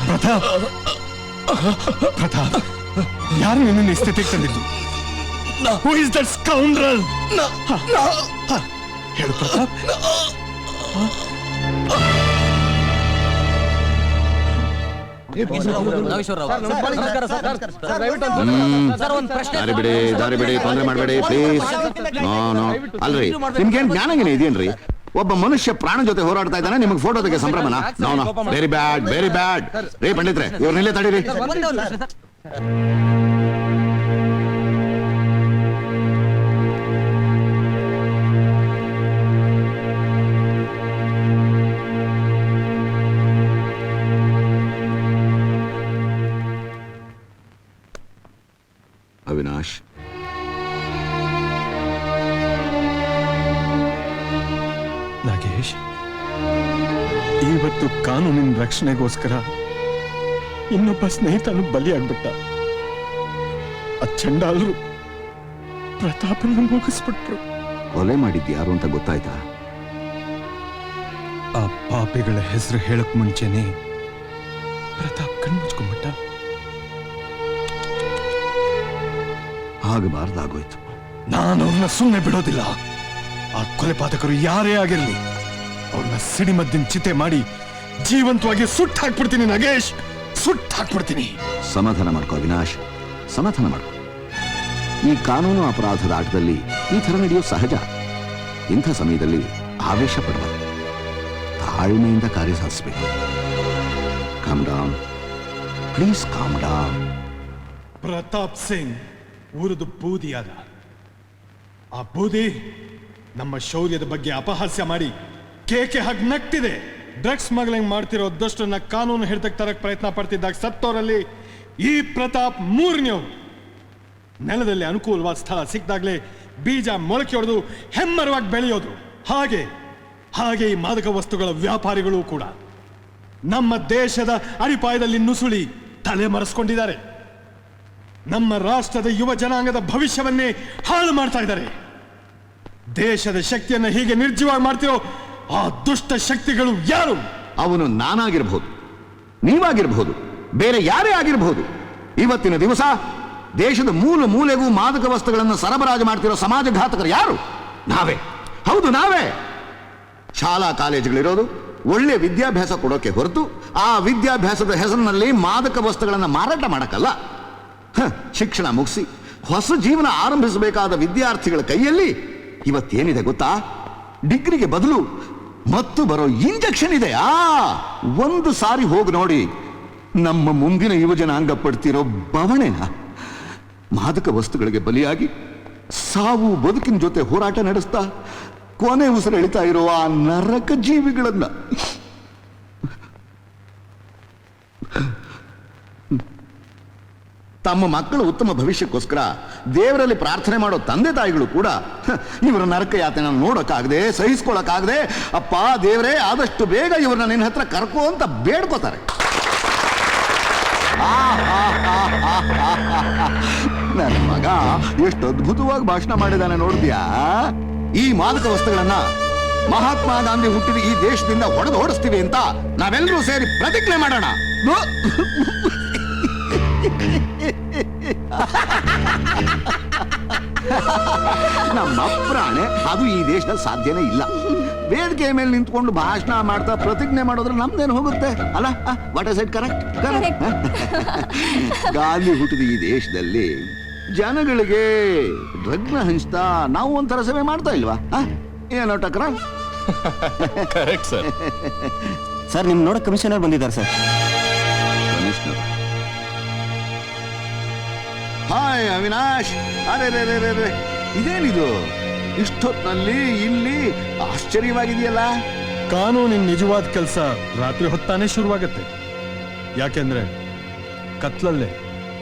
ಪ್ರತಾಪ್ ಪ್ರತಾಪ್ ಯಾರು ನಿನ್ನ ಈ ಸ್ಥಿತಿಗೆ ತಂದಿದ್ದು? Who is that scoundrel? ಹೇಳು ಪ್ರತಾಪ್. ದಾರಿ ಬಿಡಿ ತೊಂದರೆ ಮಾಡಬೇಡಿ ಪ್ಲೀಸ್. ಅಲ್ರಿ ನಿಮ್ಗೇನ್ ಜ್ಞಾನಗೇನೆ ಇದೆಯೇನ್ರಿ? ಒಬ್ಬ ಮನುಷ್ಯ ಪ್ರಾಣ ಜೊತೆ ಹೋರಾಡ್ತಾ ಇದ್ದಾನೆ, ನಿಮ್ಗೆ ಫೋಟೋ ತೆಗೆ ಸಂಭ್ರಮನ? No very bad very bad. ರೇ ಪಂಡಿತ್ರೆ ಇವ್ರನ್ನೆಲ್ಲೇ ತಡೀರಿ. ಅವಿನಾಶ್, ನಾಗೇಶ್, ಇವತ್ತು ಕಾನೂನಿನ ರಕ್ಷಣೆಗೋಸ್ಕರ ಇನ್ನೊಬ್ಬ ಸ್ನೇಹಿತನು ಬಲಿಯಾಗ್ಬಿಟ್ಟ. ಆ ಚಂಡಾಲರು ಪ್ರತಾಪನ್ನು ಮುಗಿಸ್ಬಿಟ್ರು. ಕೊಲೆ ಮಾಡಿದ್ದು ಯಾರು ಅಂತ ಗೊತ್ತಾಯ್ತಾ? ಆ ಪಾಪಿಗಳ ಹೆಸರು ಹೇಳಕ್ ಮುಂಚೆನೆ ಪ್ರತಾಪ್ ಕಣ್ಮುಚ್ಕೊಂಡ್ಬಿಟ್ಟ. ಆಗಬಾರ್ದಾಗೋಯ್ತು. ನಾನು ಅವ್ರನ್ನ ಸುಮ್ಮನೆ ಬಿಡೋದಿಲ್ಲ. ಆ ಕೊಲೆಪಾತಕರು ಯಾರೇ ಆಗಿರಲಿ, ಅವ್ರನ್ನ ಸಿಡಿಮದ್ದಿನ ಚಿತೆ ಮಾಡಿ ಜೀವಂತವಾಗಿ ಸುಟ್ಟು ಹಾಕ್ಬಿಡ್ತೀನಿ ನಾಗೇಶ್, ಸುಟ್ಟು ಹಾಕ್ಬಿಡ್ತೀನಿ. ಸಮಾಧಾನ ಮಾಡ್ಕೋ ಅವಿನಾಶ್, ಸಮಾಧಾನ ಮಾಡ್ಕೋ. ಈ ಕಾನೂನು ಅಪರಾಧದ ಆಟದಲ್ಲಿ ಈ ಥರ ನಡೆಯೋದು ಸಹಜ. ಇಂಥ ಸಮಯದಲ್ಲಿ ಆವೇಶ ಪಡಬಾರ್ದು, ತಾಳ್ಮೆಯಿಂದ ಕಾರ್ಯ ಸಾಧಿಸಬೇಕು. Calm down please, calm down. Pratap Singh ಊರದು ಬೂದಿಯಾದ. ಆ ಬೂದಿ ನಮ್ಮ ಶೌರ್ಯದ ಬಗ್ಗೆ ಅಪಹಾಸ್ಯ ಮಾಡಿ ಕೇಕೆ ಹಾಗೆ ನಗ್ತಿದೆ. ಡ್ರಗ್ಸ್ ಸ್ಮಗ್ಲಿಂಗ್ ಮಾಡ್ತಿರೋ ದಷ್ಟನ್ನ ಕಾನೂನು ಹಿಡಿದಕ್ಕೆ ತರಕ್ ಪ್ರಯತ್ನ ಪಡ್ತಿದ್ದಾಗ ಸತ್ತೋರಲ್ಲಿ ಈ ಪ್ರತಾಪ್ ಮೂರನೇವ್ರು. ನೆಲದಲ್ಲಿ ಅನುಕೂಲವಾದ ಸ್ಥಳ ಸಿಕ್ಕಿದಾಗಲೇ ಬೀಜ ಮೊಳಕೆ ಹೊಡೆದು ಹೆಮ್ಮರವಾಗಿ ಬೆಳೆಯೋದು. ಹಾಗೆ ಹಾಗೆ ಈ ಮಾದಕ ವಸ್ತುಗಳ ವ್ಯಾಪಾರಿಗಳು ಕೂಡ ನಮ್ಮ ದೇಶದ ಅಡಿಪಾಯದಲ್ಲಿ ನುಸುಳಿ ತಲೆ ಮರೆಸ್ಕೊಂಡಿದ್ದಾರೆ. ನಮ್ಮ ರಾಷ್ಟ್ರದ ಯುವ ಜನಾಂಗದ ಭವಿಷ್ಯವನ್ನೇ ಹಾಳು ಮಾಡ್ತಾ ಇದ್ದಾರೆ. ದೇಶದ ಶಕ್ತಿಯನ್ನು ಹೀಗೆ ನಿರ್ಜೀವಾಗಿ ಮಾಡ್ತಿರೋ ಆ ದುಷ್ಟ ಶಕ್ತಿಗಳು ಯಾರು? ಅವನು ನಾನಾಗಿರಬಹುದು, ನೀವಾಗಿರಬಹುದು, ಬೇರೆ ಯಾರೇ ಆಗಿರಬಹುದು. ಇವತ್ತಿನ ದಿವಸ ದೇಶದ ಮೂಲ ಮೂಲೆಗೂ ಮಾದಕ ವಸ್ತುಗಳನ್ನು ಸರಬರಾಜು ಮಾಡ್ತಿರೋ ಸಮಾಜಘಾತಕರು ಯಾರು? ನಾವೇ. ಹೌದು, ನಾವೇ. ಶಾಲಾ ಕಾಲೇಜುಗಳಿರೋದು ಒಳ್ಳೆ ವಿದ್ಯಾಭ್ಯಾಸ ಕೊಡೋಕೆ ಹೊರತು ಆ ವಿದ್ಯಾಭ್ಯಾಸದ ಹೆಸರಿನಲ್ಲಿ ಮಾದಕ ವಸ್ತುಗಳನ್ನು ಮಾರಾಟ ಮಾಡಕ್ಕಲ್ಲ. ಶಿಕ್ಷಣ ಮುಗಿಸಿ ಹೊಸ ಜೀವನ ಆರಂಭಿಸಬೇಕಾದ ವಿದ್ಯಾರ್ಥಿಗಳ ಕೈಯಲ್ಲಿ ಇವತ್ತೇನಿದೆ ಗೊತ್ತಾ? ಡಿಗ್ರಿಗೆ ಬದಲು ಮತ್ತು ಬರೋ ಇಂಜೆಕ್ಷನ್ ಇದೆ. ಒಂದು ಸಾರಿ ಹೋಗಿ ನೋಡಿ ನಮ್ಮ ಮುಂದಿನ ಯುವಜನಾಂಗ ಪಡ್ತಿರೋ ಬವಣೆನ. ಮಾದಕ ವಸ್ತುಗಳಿಗೆ ಬಲಿಯಾಗಿ ಸಾವು ಬದುಕಿನ ಜೊತೆ ಹೋರಾಟ ನಡೆಸ್ತಾ ಕೊನೆ ಉಸಿರು ಎಳಿತಾ ಇರೋ ಆ ನರಕ ಜೀವಿಗಳನ್ನ ತಮ್ಮ ಮಕ್ಕಳ ಉತ್ತಮ ಭವಿಷ್ಯಕ್ಕೋಸ್ಕರ ದೇವರಲ್ಲಿ ಪ್ರಾರ್ಥನೆ ಮಾಡೋ ತಂದೆ ತಾಯಿಗಳು ಕೂಡ ಇವರ ನರಕ ಯಾತನೆ ನೋಡೋಕ್ಕಾಗದೆ, ಸಹಿಸ್ಕೊಳ್ಳೋಕ್ಕಾಗದೆ, ಅಪ್ಪ ದೇವರೇ ಆದಷ್ಟು ಬೇಗ ಇವ್ರನ್ನ ನಿನ್ನ ಹತ್ರ ಕರ್ಕೋ ಅಂತ ಬೇಡ್ಕೋತಾರೆ. ನನ್ನ ಮಗ ಎಷ್ಟು ಅದ್ಭುತವಾಗಿ ಭಾಷಣ ಮಾಡಿದಾನೆ ನೋಡಿದ್ಯಾ? ಈ ಮಾದಕ ವಸ್ತುಗಳನ್ನ ಮಹಾತ್ಮ ಗಾಂಧಿ ಹುಟ್ಟಿದ ಈ ದೇಶದಿಂದ ಹೊಡೆದು ಓಡಿಸ್ತೀವಿ ಅಂತ ನಾವೆಲ್ಲರೂ ಸೇರಿ ಪ್ರತಿಜ್ಞೆ ಮಾಡೋಣ. ನಮ್ಮ ಪ್ರಾಣೆ ಅದು ಈ ದೇಶದಲ್ಲಿ ಸಾಧ್ಯನೇ ಇಲ್ಲ. ವೇದಿಕೆ ಮೇಲೆ ನಿಂತ್ಕೊಂಡು ಭಾಷಣ ಮಾಡ್ತಾ ಪ್ರತಿಜ್ಞೆ ಮಾಡೋದ್ರೆ ನಮ್ದೇನು ಹೋಗುತ್ತೆ ಅಲ್ಲ? What is it? Correct. Gandhi ಹುಟ್ಟಿದ ಈ ದೇಶದಲ್ಲಿ ಜನಗಳಿಗೆ ಡ್ರಗ್ನ ಹಂಚ್ತಾ ನಾವು ಒಂಥರ ಸೇವೆ ಮಾಡ್ತಾ ಇಲ್ವಾ? ಏನೋ ಟಕ್ರ? Correct sir. ಸರ್, ನಿಮ್ ನೋಡ ಕಮಿಷನರ್ ಬಂದಿದ್ದಾರೆ ಸರ್. ಕಮಿಷನರ್? ಹಾಯ್ ಅವಿನಾಶ್. ಅರೆ ರೇ ರೇ ರೇ, ಇದೇನಿದು ಇಷ್ಟೊತ್ತಿನಲ್ಲಿ ಇಲ್ಲಿ? ಆಶ್ಚರ್ಯವಾಗಿದೆಯಲ್ಲ. ಕಾನೂನಿನ ನಿಜವಾದ ಕೆಲಸ ರಾತ್ರಿ ಹೊತ್ತಾನೆ ಶುರುವಾಗತ್ತೆ. ಯಾಕೆಂದ್ರೆ ಕತ್ಲಲ್ಲೇ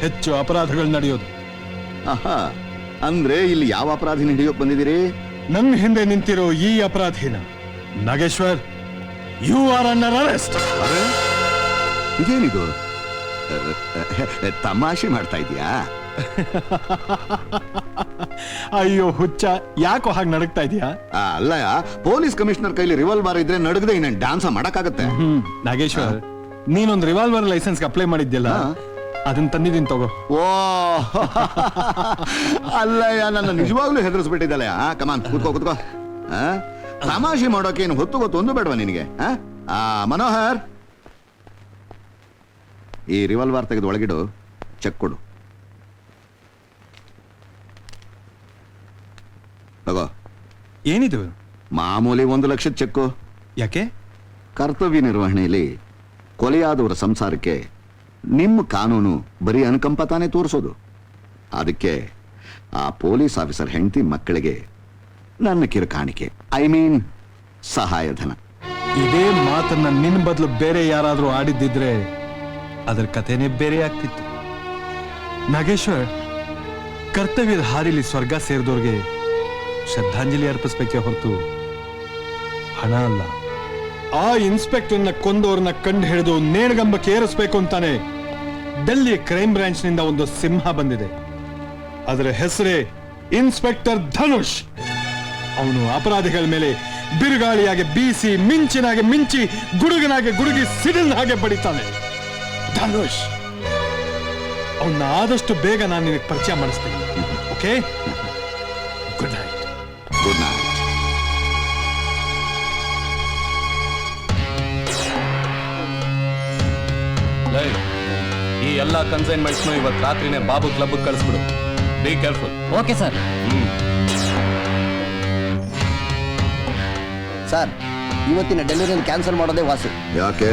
ಹೆಚ್ಚು ಅಪರಾಧಗಳು ನಡೆಯೋದು. ಆಹಾ, ಅಂದ್ರೆ ಇಲ್ಲಿ ಯಾವ ಅಪರಾಧಿ ಹಿಡಿಯೋಕ್ ಬಂದಿದ್ದೀರಿ? ನನ್ನ ಹಿಂದೆ ನಿಂತಿರೋ ಈ ಅಪರಾಧಿನ Nageshwar, you are under arrest. ಇದೇನಿದು? ತಮಾಷೆ ಮಾಡ್ತಾ ಇದೀಯಾ? ಅಯ್ಯೋ ಹುಚ್ಚ, ಯಾಕೋ ಹಾಗೆ ನಡಕ್ತಾ ಇದೀಯಾ? ಅಲ್ಲ, ಪೊಲೀಸ್ ಕಮಿಷನರ್ ಕೈಲಿ ರಿವಾಲ್ವರ್ ಇದ್ರೆ ನಡಗದೆ ಇನ್ನೇನು ಡ್ಯಾನ್ಸ್ ಮಾಡಕ್ಕಾಗತ್ತೆ? ನಾಗೇಶ್ವರ್, ನೀನೊಂದು ರಿವಾಲ್ವರ್ ಲೈಸೆನ್ಸ್ಗೆ ಅಪ್ಲೈ ಮಾಡಿದ್ಯಲ್ಲ, ಅದನ್ನ ತಂದಿದ್ದೀನಿ ತಗೋ. ಓ ಅಲ್ಲಯ್ಯ, ನನ್ನ ನಿಜವಾಗ್ಲೂ ಹೆದರಿಸ್ಬಿಟ್ಟಿದ್ದಲ್ಲ. ಕಮಾನ್ ಕೂತ್ಕೋ. ತಮಾಷೆ ಮಾಡೋಕೆ ಏನು ಹೊತ್ತು ಗೊತ್ತು ಒಂದು ಬೇಡವಾ ನಿನಗೆ? ಮನೋಹರ್, ಈ ರಿವಾಲ್ವರ್ ತೆಗೆದು ಒಳಗಿಡು, ಚೆಕ್ ಕೊಡು. ತಗೋ. ಏನಿದು? ಮಾಮೂಲಿ 1 ಲಕ್ಷದ ಚೆಕ್ಕು. ಯಾಕೆ? ಕರ್ತವ್ಯ ನಿರ್ವಹಣೆಯಲ್ಲಿ ಕೊಲೆಯಾದವರ ಸಂಸಾರಕ್ಕೆ ನಿಮ್ಮ ಕಾನೂನು ಬರೀ ಅನುಕಂಪ ತಾನೇ ತೋರಿಸೋದು. ಅದಕ್ಕೆ ಆ ಪೊಲೀಸ್ ಆಫೀಸರ್ ಹೆಂಡತಿ ಮಕ್ಕಳಿಗೆ ನನ್ನ ಕಿರು ಕಾಣಿಕೆ, ಐ ಮೀನ್ ಸಹಾಯಧನ. ಇದೇ ಮಾತನ್ನ ನಿನ್ನ ಬದಲು ಬೇರೆ ಯಾರಾದ್ರೂ ಆಡಿದ್ದಿದ್ರೆ ಅದರ ಕಥೆನೇ ಬೇರೆ ಆಗ್ತಿತ್ತು. ನಾಗೇಶ್ವರ್, ಕರ್ತವ್ಯದ ಹಾದಿಲಿ ಸ್ವರ್ಗ ಸೇರಿದವ್ರಿಗೆ ಶ್ರದ್ಧಾಂಜಲಿ ಅರ್ಪಿಸ್ಬೇಕೇ ಹೊರತು ಹಣ ಅಲ್ಲ. ಆ ಇನ್ಸ್ಪೆಕ್ಟರ್ನ ಕೊಂದವ್ರನ್ನ ಕಂಡು ಹಿಡಿದು ನೇಣಗಂಬಕ್ಕೆ ಏರಿಸ್ಬೇಕು ಅಂತಾನೆ ಡೆಲ್ಲಿ ಕ್ರೈಮ್ ಬ್ರಾಂಚ್ ನಿಂದ ಒಂದು ಸಿಂಹ ಬಂದಿದೆ. ಅದರ ಹೆಸರೇ ಇನ್ಸ್ಪೆಕ್ಟರ್ ಧನುಷ್. ಅವನು ಅಪರಾಧಿಗಳ ಮೇಲೆ ಬಿರುಗಾಳಿಯಾಗಿ ಬೀಸಿ, ಮಿಂಚಿನಾಗೆ ಮಿಂಚಿ, ಗುಡುಗನಾಗೆ ಗುಡುಗಿ, ಸಿಡಿಲ್ ಹಾಗೆ ಬಡಿತಾನೆ. ಧನುಷ್ ಅವನ್ನ ಆದಷ್ಟು ಬೇಗ ನಾನು ನಿನಗೆ ಪರಿಚಯ ಮಾಡಿಸ್ತೀನಿ. Okay, good night. Good night. ಈ ಎಲ್ಲ ಕನ್ಸೈನ್ಮೆಂಟ್ಸ್ನು ಇವತ್ತು ರಾತ್ರಿನೇ ಬಾಬು ಕ್ಲಬ್ ಕಳಿಸ್ಬಿಡು. Be careful. Okay sir. Sir, ಇವತ್ತಿನ ಡೆಲಿವರಿಯನ್ನು ಕ್ಯಾನ್ಸಲ್ ಮಾಡೋದೇ ವಾಸಿ. ಯಾಕೆ?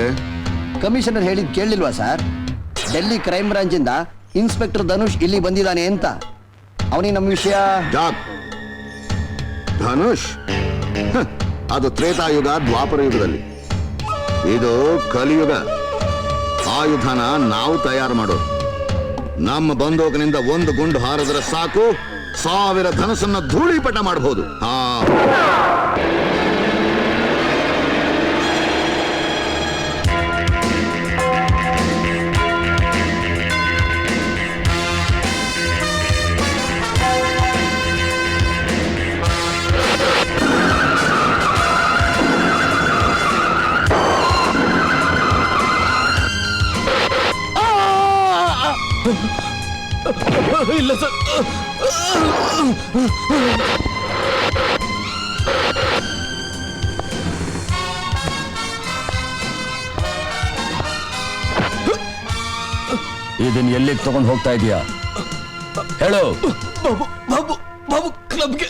ಕಮಿಷನರ್ ಹೇಳಿದ್ ಕೇಳಲಿಲ್ವಾ ಸರ್? ಡೆಲ್ಲಿ ಕ್ರೈಮ್ ಬ್ರಾಂಚ್ ಇಂದ ಇನ್ಸ್ಪೆಕ್ಟರ್ ಧನುಷ್ ಇಲ್ಲಿ ಬಂದಿದ್ದಾನೆ ಅಂತ. ಅವನಿಗೆ ನಮ್ಮ ವಿಷಯ ಧನುಷ್ ಅದು ತ್ರೇತಾಯುಗ, ದ್ವಾಪರ ಯುಗದಲ್ಲಿ. ಇದು ಕಲಿಯುಗ. ಆಯುಧನ ನಾವು ತಯಾರು ಮಾಡೋದು. ನಮ್ಮ ಬಂದೂಕಿನಿಂದ 1 ಗುಂಡು ಹಾರಿದ್ರೆ ಸಾಕು, 1000 ಧನಸನ್ನ ಧೂಳಿಪಟ ಮಾಡಬಹುದು. ಇಲ್ಲ ಸರ್. ಇದನ್ನ ಎಲ್ಲಿಗೆ ತಗೊಂಡು ಹೋಗ್ತಾ ಇದೀಯಾ ಹೇಳು? ಬಾಬು ಬಾಬು ಬಾಬು ಕ್ಲಬ್ಗೆ.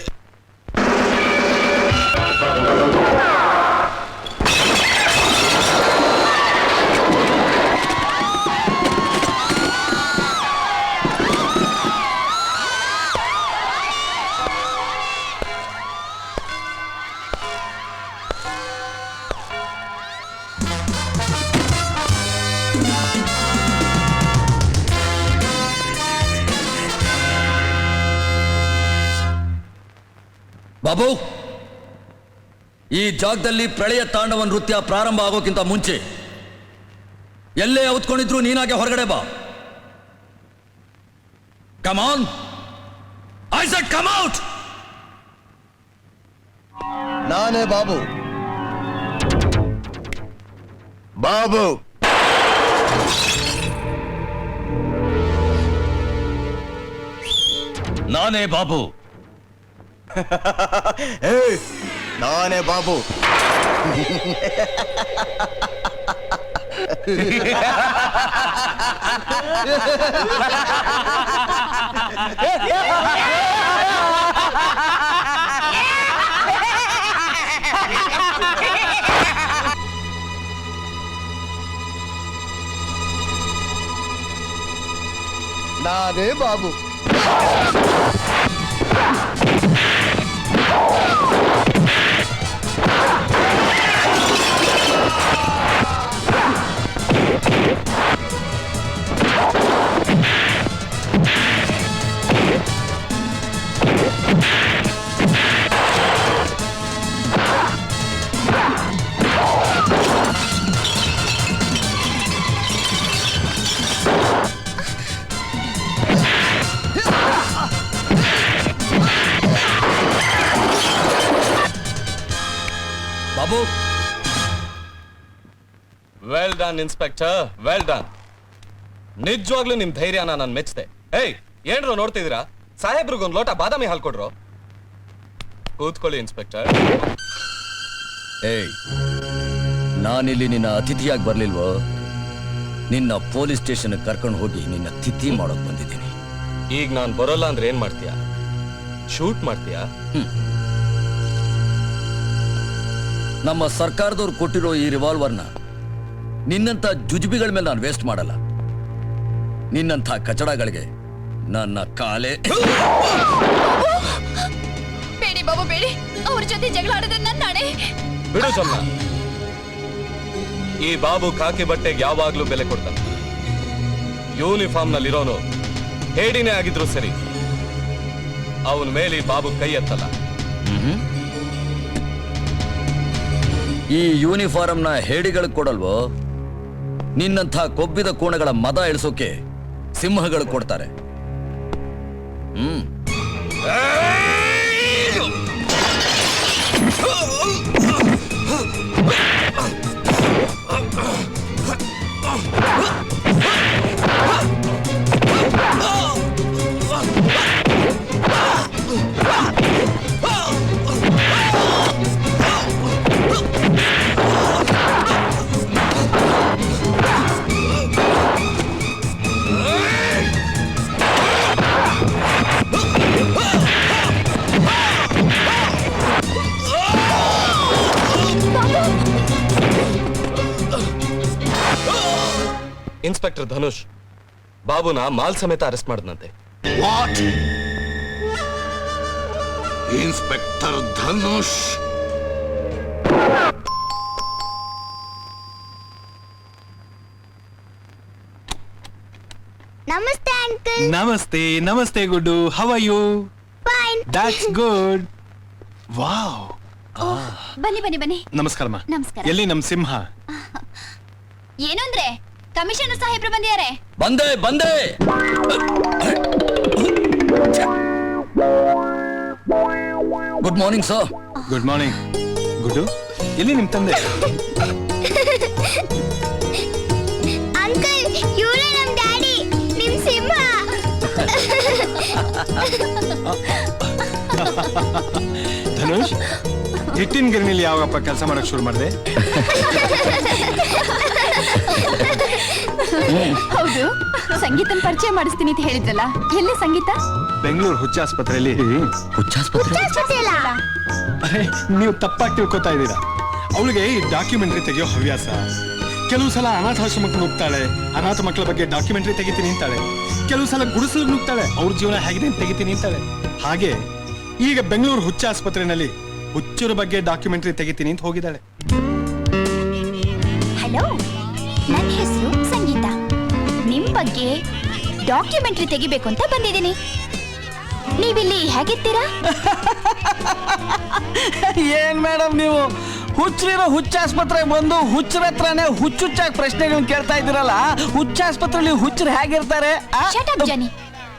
ಬಾಬು, ಈ ಜಾಗದಲ್ಲಿ ಪ್ರಳಯ ತಾಂಡವ ನೃತ್ಯ ಪ್ರಾರಂಭ ಆಗೋಕ್ಕಿಂತ ಮುಂಚೆ ಎಲ್ಲೇ ಔತ್ಕೊಂಡಿದ್ರು ನೀನಾಗೆ ಹೊರಗಡೆ ಬಾ. Come on, I said come out. ನಾನೇ ಬಾಬು. ಬಾಬು ನಾನೇ ಬಾಬು. ನಾನೇ ಬಾಬು. ನಾನೇ Babu. Done inspector, well done. ನಿಜವಾಗ್ಲೂ ನಿಮ್ ಧೈರ್ಯನ ನಾನು ಮೆಚ್ಚಿದೆ. ಏಯ್, ಏನ್ರು ನೋಡ್ತಿದ್ದೀರಾ? ಸಾಹೇಬ್ರಿಗೊಂದು ಲೋಟ ಬಾದಾಮಿ ಹಾಲು ಕೊಡ್ರು. ಕೂತ್ಕೊಳ್ಳಿ ಇನ್ಸ್ಪೆಕ್ಟರ್. ಏಯ್, ನಾನಿಲ್ಲಿ ನಿನ್ನ ಅತಿಥಿಯಾಗಿ ಬರ್ಲಿಲ್ವೋ? ನಿನ್ನ ಪೊಲೀಸ್ ಸ್ಟೇಷನ್ ಕರ್ಕೊಂಡು ಹೋಗಿ ನಿನ್ನ ತಿಥಿ ಮಾಡೋಕ್ ಬಂದಿದ್ದೀನಿ. ಈಗ ನಾನು ಬರೋಲ್ಲ ಅಂದ್ರೆ ಏನ್ ಮಾಡ್ತೀಯಾ? ಶೂಟ್ ಮಾಡ್ತೀಯಾ? ನಮ್ಮ ಸರ್ಕಾರದವ್ರು ಕೊಟ್ಟಿರೋ ಈ ರಿವಾಲ್ವರ್ನ ನಿನ್ನಂಥ ಜುಜುಬಿಗಳ ಮೇಲೆ ನಾನು ವೇಸ್ಟ್ ಮಾಡಲ್ಲ. ನಿನ್ನಂಥ ಕಚಡಗಳಿಗೆ ನನ್ನ ಕಾಲೇ. ಬೇಡಿ ಬಾಬು ಬೇಡಿ, ಅವ್ರ ಜೊತೆ ಜಗಳ ಆಡಿದ್ರೆ ನನ್ನ ನಾಳೆ. ಬಿಡು ಜಮ್ನ. ಈ ಬಾಬು ಖಾಕಿ ಬಟ್ಟೆಗೆ ಯಾವಾಗ್ಲೂ ಬೆಲೆ ಕೊಡ್ತಾನೆ. ಯೂನಿಫಾರ್ಮ್ ನಲ್ಲಿರೋನು ಹೇಡಿನೇ ಆಗಿದ್ರು ಸರಿ, ಅವನ ಮೇಲೆ ಈ ಬಾಬು ಕೈ ಎತ್ತಲ್ಲ. ಈ ಯೂನಿಫಾರ್ಮ್ನ ಹೇಡಿಗಳಿಗೆ ಕೊಡಲ್ವೋ? ನಿನ್ನಂಥ ಕೊಬ್ಬಿದ ಕೋಣಗಳ ಮದ ಇಳಿಸೋಕೆ ಸಿಂಹಗಳು ಕೊಡ್ತಾರೆ. ಇನ್ಸ್ಪೆಕ್ಟರ್ ಧನುಷ್ ಬಾಬುನ ಮಾಲ್ ಸಮೇತ ಅರೆಸ್ಟ್ ಮಾಡಿದಂತೆ. ವಾಟ್? ಇನ್ಸ್ಪೆಕ್ಟರ್ ಧನುಷ್? ನಮಸ್ತೆ ಅಂಕಲ್. ನಮಸ್ತೆ ನಮಸ್ತೆ Guddu. How are you? Fine. That's good. Wow. ಬನ್ನಿ ಬನ್ನಿ ಬನ್ನಿ. ನಮಸ್ಕಾರಮ್ಮ. ನಮಸ್ಕಾರ. ಎಲ್ಲಿ ನಮ್ ಸಿಂಹ? ಏನು ಅಂದ್ರೆ ಕಮಿಷನರ್ ಸಾಹೇಬ್ರು ಬಂದಿದ್ದಾರೆ. ಬಂದೆ ಬಂದೆ. Good morning sir. Good morning. Guddu, ಎಲ್ಲಿ ನಿಮ್ ತಂದೆ? ಅಂಕಲ್, ಇವರೇ ನಮ್ ಡ್ಯಾಡಿ, ನಿಮ್ ಸಿಂಹ. ಧನುಷ್, ಹಿಟ್ಟಿನ ಗಿರಣಿಲಿ ಯಾವಾಗಪ್ಪ ಕೆಲಸ ಮಾಡಕ್ ಶುರು ಮಾಡಿದೆ? ಹೌದು, ಸಂಗೀತನ ಪರಿಚಯ ಮಾಡಿಸ್ತೀನಿ ಅಂತ ಹೇಳಿದ್ರಲ್ಲ, ಎಲ್ಲಿ ಸಂಗೀತ? ಬೆಂಗಳೂರು ಹುಚ್ಚಾಸ್ಪತ್ರೆಯಲ್ಲಿ. ಹುಚ್ಚಾಸ್ಪತ್ರೆ? ಗೊತ್ತಿಲ್ಲ. ಅರೆ, ನೀವು ತಪ್ಪಾಗಿ ತಿಳ್ಕೊತಾ ಇದ್ದೀರಾ. ಅವಳಿಗೆ ಈ ಡಾಕ್ಯುಮೆಂಟ್ರಿ ತೆಗೆಯೋ ಹವ್ಯಾಸ. ಕೆಲವು ಸಲ ಅನಾಥಾಶ್ರಮಕ್ಕೆ ನುಗ್ತಾಳೆ, ಅನಾಥ ಮಕ್ಕಳ ಬಗ್ಗೆ ಡಾಕ್ಯುಮೆಂಟ್ರಿ ತೆಗಿತೀನಿ ಅಂತಾಳೆ. ಕೆಲವು ಸಲ ಗುಡಿಸಲು ನುಗ್ತಾಳೆ, ಅವ್ರ ಜೀವನ ಹೇಗಿದೆ ಅಂತ ತೆಗಿತೀನಿ ಅಂತಾಳೆ. ಹಾಗೆ ಈಗ ಬೆಂಗಳೂರು ಹುಚ್ಚಾಸ್ಪತ್ರೆಯಲ್ಲಿ ಹುಚ್ಚರ ಬಗ್ಗೆ ಡಾಕ್ಯುಮೆಂಟ್ರಿ ತೆಗಿತೀನಿ ಅಂತ ಹೋಗಿದ್ದಾಳೆ. ಹಲೋ, ನನ್ನ ಹೆಸರು ಸಂಗೀತ. ನಿಮ್ ಬಗ್ಗೆ ಡಾಕ್ಯುಮೆಂಟ್ರಿ ತೆಗಿಬೇಕು ಅಂತ ಬಂದಿದ್ದೀನಿ. ನೀವಿಲ್ಲಿ ಹೇಗಿರ್ತೀರಾ? ಏನ್ ಮೇಡಮ್ ನೀವು ಹುಚ್ಚರಿರೋ ಹುಚ್ಚಾಸ್ಪತ್ರೆಗೆ ಬಂದು ಹುಚ್ಚರ ಹತ್ರನೇ ಹುಚ್ಚುಚ್ಚಾಗಿ ಪ್ರಶ್ನೆಗಳನ್ನ ಕೇಳ್ತಾ ಇದ್ದೀರಲ್ಲ. ಹುಚ್ಚಾಸ್ಪತ್ರೆಯಲ್ಲಿ ಹುಚ್ಚರು ಹೇಗಿರ್ತಾರೆ? ಶಟ್ ಅಪ್ ಜಾನಿ,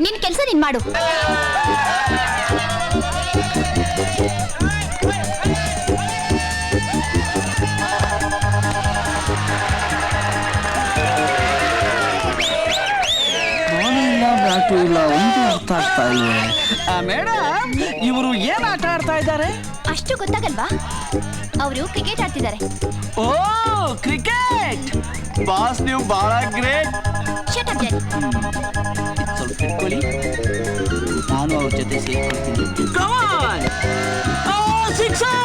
ನಿನ್ ಕೆಲಸ ನೀನ್ ಮಾಡು. ಇಲ್ಲ, ಒಂದು ಅರ್ಥ ಆಗ್ತಾ ಇಲ್ಲ. ಮೇಡಮ್, ಇವರು ಏನ್ ಆಟ ಆಡ್ತಾ ಇದ್ದಾರೆ? ಅಷ್ಟು ಗೊತ್ತಾಗಲ್ವಾ? ಅವರು ಕ್ರಿಕೆಟ್ ಆಡ್ತಿದ್ದಾರೆ. ಓ, ಕ್ರಿಕೆಟ್ ಬಾಸ್, ನೀವು ಬಹಳ ಗ್ರೇಟ್. ಶಟ್ ಅಪ್ ಜಾನಿ. ಸ್ವಲ್ಪ ಇಟ್ಕೊಳ್ಳಿ, ನಾನು ಅವ್ರ ಜೊತೆ ಸೇರ್ಕೊಳ್ತೀನಿ. Come on! Oh, sixer!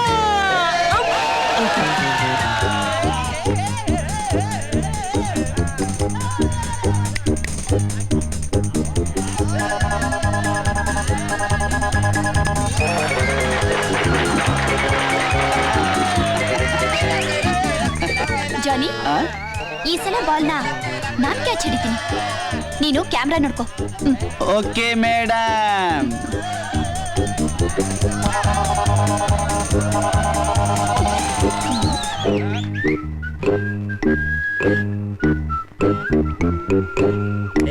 ಜಾನಿ, ಈ ಸಲ ಬಾಲ್ನ ನಾನ್ ಕ್ಯಾಚ್ ಹಿಡಿತೀನಿ. ನೀನು ಕ್ಯಾಮ್ರಾ ನೋಡ್ಕೋ. Okay madam.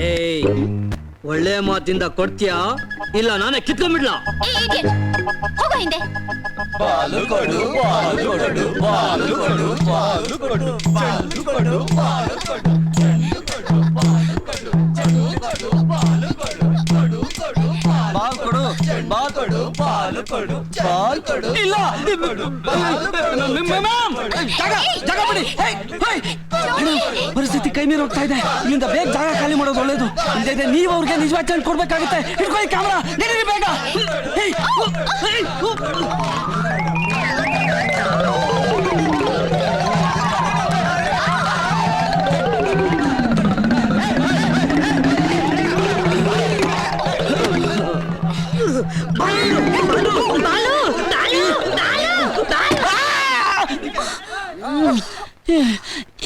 ಏಯ್, ಒಳ್ಳೆ ಮಾತಿಂದ ಕೊಡ್ತೀಯಾ ಇಲ್ಲ ನಾನೇ ಕಿತ್ಕೊಂಡ್ಬಿಡ್ಲಾ? ಏ ಇಡಿಯಟ್, ಹೋಗೋ ಹಿಂದೆ. ಬಾಲ್ ಕೊಡು ಬಾಲ್ ಕೊಡು ಬಾಲ್ ಕೊಡು ಬಾಲ್ ಕೊಡು ಇಲ್ಲ ಜಾಗ ಬಿಡಿ ಪರಿಸ್ಥಿತಿ ಕೈ ಮೀರಿ ಹೋಗ್ತಾ ಇದೆ ಇಲ್ಲಿಂದ ಬೇಗ ಜಾಗ ಖಾಲಿ ಮಾಡೋದು ಒಳ್ಳೇದು ಇಲ್ಲದೆ ನೀವು ಅವ್ರಿಗೆ ನಿಜವಾದ ಚಾನ್ಸ್ ಕೊಡ್ಬೇಕಾಗುತ್ತೆ ಹಿಡ್ಕೊಳ್ಳಿ ಕ್ಯಾಮ್ರಾ ನಡೀರಿ ಬೇಗ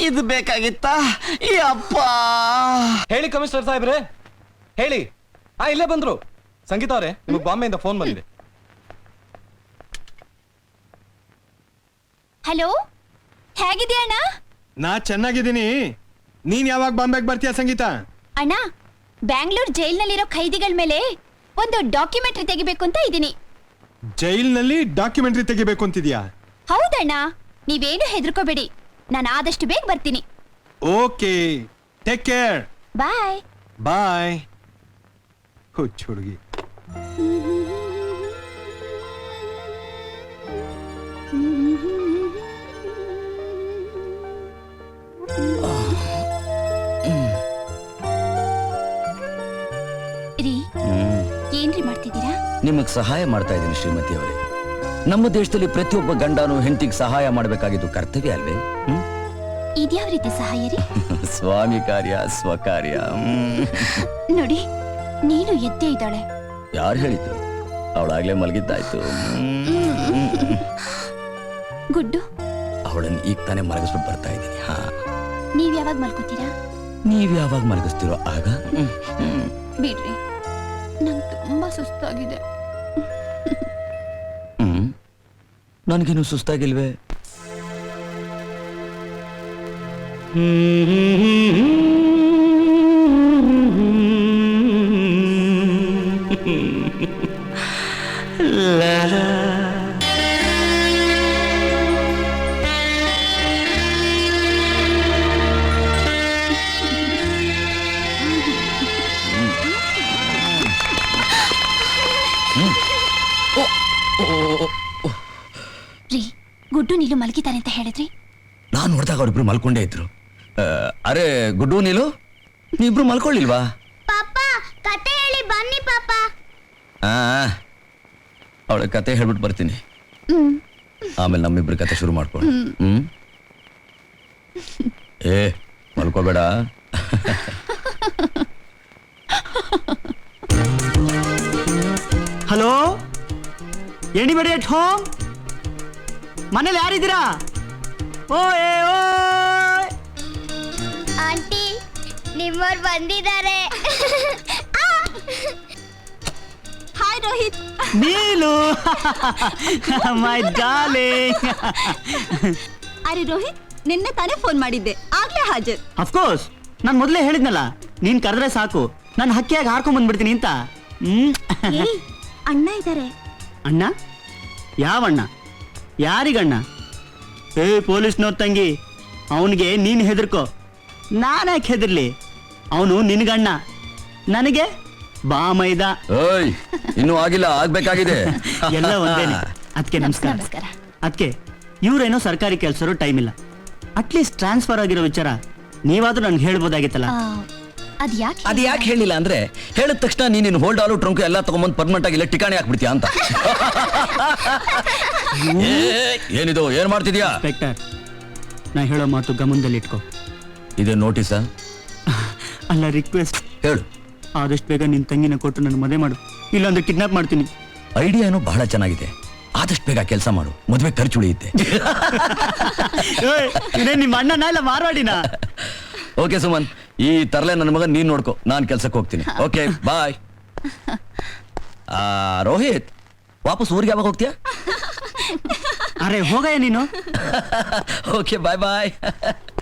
ಇದು ಬೇಕಾಗಿತ್ತಾ ಈ ಅಪ್ಪ ಹೇಳಿ ಕಮಿಷನರ್ ಸಾಹೇಬ್ರೆ ಹೇಳಿ. ಇಲ್ಲೇ ಬಂದ್ರು. ಸಂಗೀತ ಅವರೇ, ನಿಮಗೆ ಬಾಂಬೆಯಿಂದ ಫೋನ್ ಬಂದಿದೆ. ಹಲೋ, ಹೇಗಿದ್ಯಾ ಅಣ್ಣ? ನಾ ಚೆನ್ನಾಗಿದ್ದೀನಿ. ನೀನ್ ಯಾವಾಗ ಬಾಂಬೆಗೆ ಬರ್ತೀಯ ಸಂಗೀತ? ಅಣ್ಣ, ಬ್ಯಾಂಗ್ಳೂರ್ ಜೈಲ್ನಲ್ಲಿರೋ ಖೈದಿಗಳ ಮೇಲೆ ಒಂದು ಡಾಕ್ಯುಮೆಂಟ್ರಿ ತೆಗಿಬೇಕು ಅಂತ ಇದ್ದೀನಿ. ಜೈಲ್ನಲ್ಲಿ ಡಾಕ್ಯುಮೆಂಟ್ರಿ ತೆಗಿಬೇಕು ಅಂತಿದ್ಯಾ? ಹೌದಣ್ಣ, ನೀವೇನು ಹೆದರ್ಕೋಬೇಡಿ, ನಾನು ಆದಷ್ಟು ಬೇಗ ಬರ್ತೀನಿ. Okay, take care. Bye bye. ಹುಚ್ಚ ಹುಡುಗಿ. ರೀ, ಏನ್ರಿ ಮಾಡ್ತಿದ್ದೀರಾ? ನಿಮಗ್ ಸಹಾಯ ಮಾಡ್ತಾ ಇದ್ದೀನಿ ಶ್ರೀಮತಿ ಅವರೇ. ನಮ್ಮ ದೇಶದಲ್ಲಿ ಪ್ರತಿಯೊಬ್ಬ ಗಂಡನು ಹೆಂಡತಿಗೆ ಸಹಾಯ ಮಾಡಬೇಕಾಗಿದ್ದು ಕರ್ತವ್ಯ ಅಲ್ವೇ? ಇದ್ಯಾವ ರೀತಿ ಸಹಾಯ ರೀ? ಸ್ವಾಮಿ ಕಾರ್ಯ ಸ್ವಕಾರ್ಯ. ನೋಡಿ, ನೀನು ಎದ್ದೇ ಇದ್ದಾಳೆ. ಯಾರು ಹೇಳಿದ್ರು? ಅವಳಾಗ್ಲೇ ಮಲಗಿದ್ದಾಯ್ತು. ಗುಡ್ಡು, ಅವಳನ್ನು ಈಗ ತಾನೇ ಮಲಗಿಸ್ಬಿಟ್ಟು ಬರ್ತಾ ಇದ್ದೀನಿ. ಹಾ, ನೀವ್ ಯಾವಾಗ ಮಲ್ಕೋತೀರಾ? ನೀವ್ ಯಾವಾಗ ಮಲಗಿಸ್ತಿರೋ ಆಗ. ಬಿಡ್ರಿ, ನಂಗೆ ತುಂಬಾ ಸುಸ್ತಾಗಿದೆ. ನನ್ಗೇನು ಸುಸ್ತಾಗಿಲ್ವೇ? ರೀ, ಗುಡ್ಡು ನೀನು ಮಲಗಿದ್ದಾರೆ ಅಂತ ಹೇಳಿದ್ರಿ. ನಾನ್ ನೋಡಿದಾಗ ಅವ್ರಿಬ್ರು ಮಲ್ಕೊಂಡೇ ಇದ್ರು. ಅರೆ ಗುಡ್ಡು, ನೀಲು ನೀವಿಬ್ರು ಮಲ್ಕೊಳ್ಳಿಲ್ವಾ? ಪಾಪ ಕತೆ ಹೇಳಿ ಬನ್ನಿ ಪಾಪ. ಅವಳ ಕತೆ ಹೇಳ್ಬಿಟ್ಟು ಬರ್ತೀನಿ, ಆಮೇಲೆ ನಮ್ಮಿಬ್ರ ಕತೆ ಶುರು ಮಾಡ್ಕೊಂಡು. ಏ ಮಲ್ಕೋಬೇಡ. Hello, anybody at home? ಮನೇಲಿ ಯಾರಿದ್ದೀರಾ? ಓಯ್ ಓಯ್, ಆಂಟಿ ನಿಮ್ಮವ್ರು ಬಂದಿದ್ದಾರೆ. Hi Rohit. Neelu my darling. ಅರೆ ರೋಹಿತ್, ನಿನ್ನೆ ತಾನೇ ಫೋನ್ ಮಾಡಿದ್ದೆ, ಆಗ್ಲೇ ಹಾಜರ್. ಅಫ್ಕೋರ್ಸ್, ನಾನು ಮೊದಲೇ ಹೇಳಿದ್ನಲ್ಲ, ನೀನ್ ಕರೆದ್ರೆ ಸಾಕು ನಾನು ಹಕ್ಕಿಯಾಗಿ ಹಾರ್ಕೊಂಡ್ ಬಂದ್ಬಿಡ್ತೀನಿ ಅಂತ. ಅಣ್ಣ ಇದ್ದಾರೆ. ಅಣ್ಣ? ಯಾವಣ್ಣ? ಯಾರಿಗಣ್ಣ? ಏ ಪೊಲೀಸ್ನವ್ರ ತಂಗಿ, ಅವನಿಗೆ ನೀನು ಹೆದರ್ಕೋ, ನಾನ್ಯಾಕೆ ಹೆದರ್ಲಿ? ಅವನು ನಿನ್ಗಣ್ಣ, ನನಗೆ ಬಾ ಮೈದಾ. ಓಯ್, ಇನ್ನೂ ಆಗಿಲ್ಲ, ಆಗ್ಬೇಕಾಗಿದೆ. ಎಲ್ಲ ಒಂದೇನೆ. ಅದಕ್ಕೆ ನಮಸ್ಕಾರ. ನಮಸ್ಕಾರ. ಅದಕ್ಕೆ ಇವ್ರೇನೋ ಸರ್ಕಾರಿ ಕೆಲಸರು, ಟೈಮ್ ಇಲ್ಲ. ಅಟ್ಲೀಸ್ಟ್ ಟ್ರಾನ್ಸ್ಫರ್ ಆಗಿರೋ ವಿಚಾರ ನೀವಾದ್ರೂ ನನ್ಗೆ ಹೇಳ್ಬೋದಾಗಿತ್ತಲ್ಲ. ಅದ್ ಯಾಕೆ? ಅದು ಯಾಕೆ ಹೇಳಿಲ್ಲ ಅಂದ್ರೆ, ಹೇಳಿದ ತಕ್ಷಣ ನೀನು ಹೋಲ್ಡ್ ಆಲು ಟ್ರಂಕ್ ಎಲ್ಲ ತಗೊಂಬಂದು ಪರ್ಮನೆಂಟ್ ಆಗಿ ಇಲ್ಲ ಟಿಕಾಣಿ ಹಾಕ್ಬಿಡ್ತೀಯ ಅಂತ. ಏನಿದು, ಏನ್ ಮಾಡ್ತಿದ್ಯಾ? ಇನ್ಸ್ಪೆಕ್ಟರ್, ನಾ ಹೇಳೋ ಮಾತು ಗಮನದಲ್ಲಿಟ್ಕೋ. ಇದೇ ನೋಟಿಸ? ಅಲ್ಲ, ರಿಕ್ವೆಸ್ಟ್. ಹೇಳು. ಆದಷ್ಟು ಬೇಗ ನಿನ್ ತಂಗಿನ ಕೊಟ್ಟು ನನ್ನ ಮದುವೆ ಮಾಡು, ಇಲ್ಲಾಂದ್ರೆ ಕಿಡ್ನಾಪ್ ಮಾಡ್ತೀನಿ. ಐಡಿಯಾ ಏನೋ ಬಹಳ ಚೆನ್ನಾಗಿದೆ, ಆದಷ್ಟು ಬೇಗ ಕೆಲಸ ಮಾಡು, ಮದುವೆ ಖರ್ಚು ಉಳಿಯುತ್ತೆ. ನಿಮ್ಮ ಅಣ್ಣನ ಇಲ್ಲ ಮಾರ್ವಾಡಿನ? ಓಕೆ ಸುಮನ್, ಈ ತರಲೆ ನನ್ನ ಮಗ ನೀನ್ ನೋಡ್ಕೋ, ನಾನ್ ಕೆಲ್ಸಕ್ಕೆ ಹೋಗ್ತೀನಿ. Okay bye. ರೋಹಿತ್, ವಾಪಸ್ ಊರಿಗೆ ಯಾವಾಗ ಹೋಗ್ತೀಯಾ? ಅರೆ ಹೋಗಯ್ಯ ನೀನು. ಓಕೆ ಬಾಯ್ ಬಾಯ್.